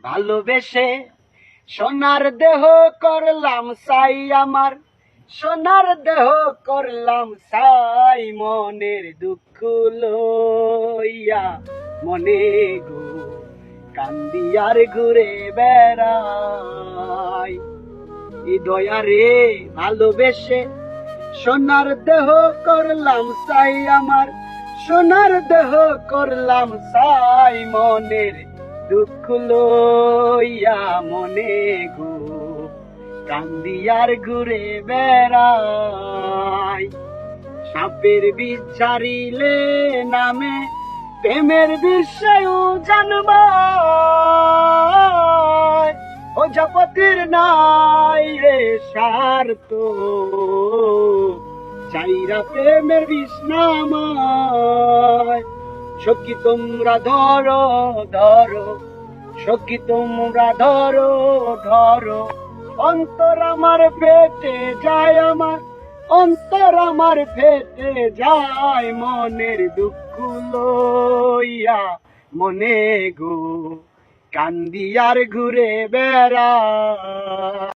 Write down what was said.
ভালোবেসে সোনার দেহ করলাম সাই আমার, সোনার দেহ করলাম সাই, মনের দুঃখ লইয়া মনে গো কান্দি আর ঘুরে বেড়াই। এই দয়া রে ভালোবেসে সোনার দেহ করলাম সাই আমার, সোনার দেহ করলাম সাই, মনের দুঃখ লইয়া মনে গো কান্দি আর ঘুরে বেড়াই। সাপের বিষ ছাড়িলে নামে প্রেমের বিষয় জানবা, ও জপতির নাই রে স্বার্থ, চাইরা প্রেমের বিষ্ণাময়। সখী তোমরা ধরো ধরো, সখী তোমরা ধরো ধরো, অন্তর আমার ফেটে যায়, আমার অন্তর আমার ফেটে যায়, মনের দুঃখ লইয়া মনে গো কান্দি আর ঘুরে বেড়া।